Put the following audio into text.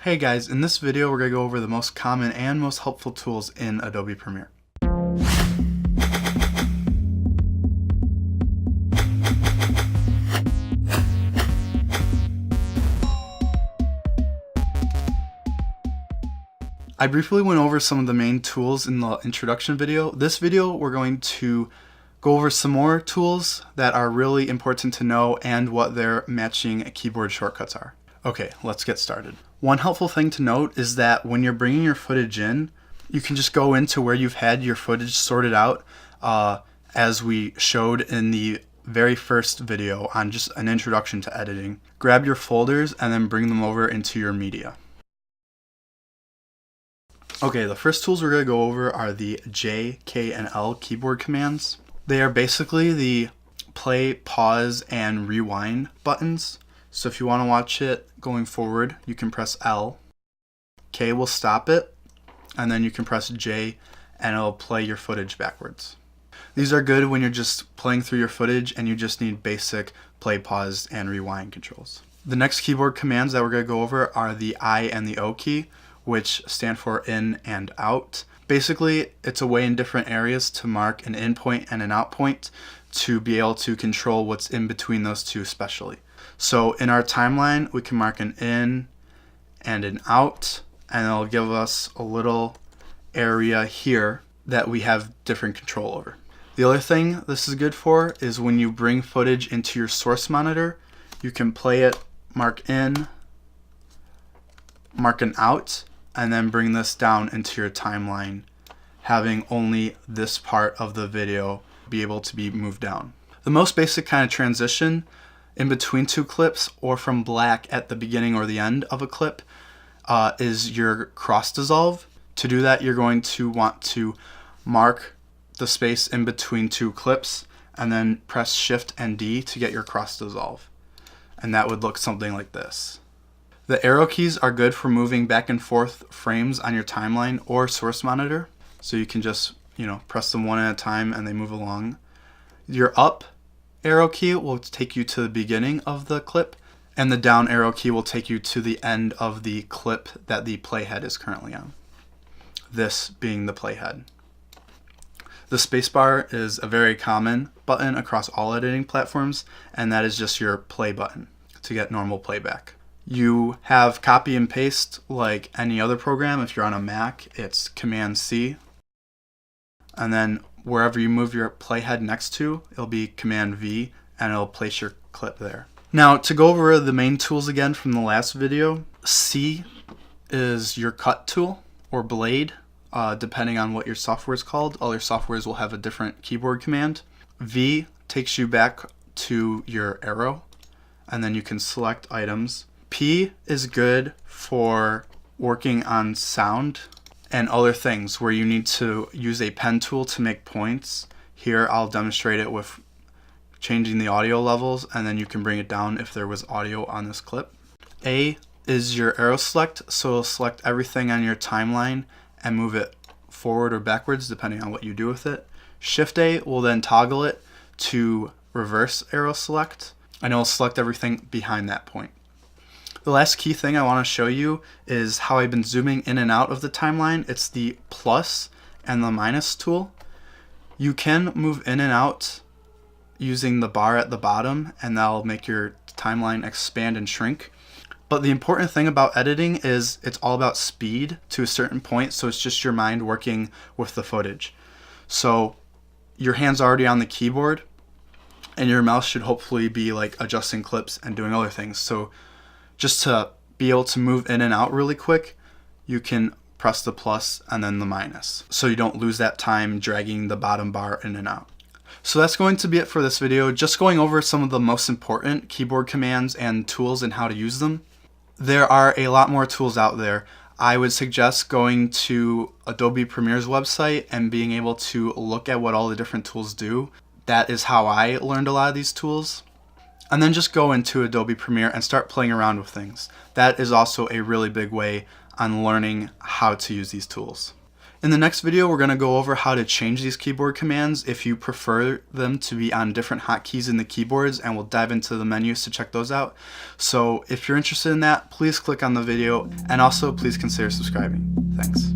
Hey guys, in this video we're going to go over the most common and most helpful tools in Adobe Premiere. I briefly went over some of the main tools in the introduction video. This video we're going to go over some more tools that are really important to know and what their matching keyboard shortcuts are. Okay, let's get started. One helpful thing to note is that when you're bringing your footage in, you can just go into where you've had your footage sorted out as we showed in the very first video on just an introduction to editing. Grab your folders and then bring them over into your media. Okay, the first tools we're going to go over are the J, K, and L keyboard commands. They are basically the play, pause, and rewind buttons. So if you want to watch it going forward, you can press L. K will stop it, and then you can press J and it'll play your footage backwards. These are good when you're just playing through your footage and you just need basic play, pause, and rewind controls. The next keyboard commands that we're going to go over are the I and the O key, which stand for in and out. Basically, it's a way in different areas to mark an in point and an out point to be able to control what's in between those two especially. So in our timeline, we can mark an in and an out, and it'll give us a little area here that we have different control over. The other thing this is good for is when you bring footage into your source monitor, you can play it, mark in, mark an out, and then bring this down into your timeline, having only this part of the video be able to be moved down. The most basic kind of transition in between two clips or from black at the beginning or the end of a clip is your cross dissolve. To do that, you're going to want to mark the space in between two clips and then press Shift and D to get your cross dissolve. And that would look something like this. The arrow keys are good for moving back and forth frames on your timeline or source monitor. So you can just, press them one at a time and they move along. Your up arrow key will take you to the beginning of the clip, and the down arrow key will take you to the end of the clip that the playhead is currently on. This being the playhead. The spacebar is a very common button across all editing platforms, and that is just your play button to get normal playback. You have copy and paste like any other program. If you're on a Mac, it's Command C. And then wherever you move your playhead next to, it'll be Command V, and it'll place your clip there. Now, to go over the main tools again from the last video, C is your cut tool or blade, depending on what your software is called. All your softwares will have a different keyboard command. V takes you back to your arrow, and then you can select items. P is good for working on sound and other things where you need to use a pen tool to make points. Here I'll demonstrate it with changing the audio levels, and then you can bring it down if there was audio on this clip. A is your arrow select, so it'll select everything on your timeline and move it forward or backwards depending on what you do with it. Shift A will then toggle it to reverse arrow select, and it'll select everything behind that point. The last key thing I want to show you is how I've been zooming in and out of the timeline. It's the plus and the minus tool. You can move in and out using the bar at the bottom, and that'll make your timeline expand and shrink. But the important thing about editing is it's all about speed to a certain point, so it's just your mind working with the footage. So your hand's already on the keyboard, and your mouse should hopefully be like adjusting clips and doing other things. So just to be able to move in and out really quick, you can press the plus and then the minus, so you don't lose that time dragging the bottom bar in and out. So that's going to be it for this video, just going over some of the most important keyboard commands and tools and how to use them. There are a lot more tools out there. I would suggest going to Adobe Premiere's website and being able to look at what all the different tools do. That is how I learned a lot of these tools. And then just go into Adobe Premiere and start playing around with things. That is also a really big way on learning how to use these tools. In the next video, we're going to go over how to change these keyboard commands if you prefer them to be on different hotkeys in the keyboards, and we'll dive into the menus to check those out. So if you're interested in that, please click on the video, and also please consider subscribing. Thanks.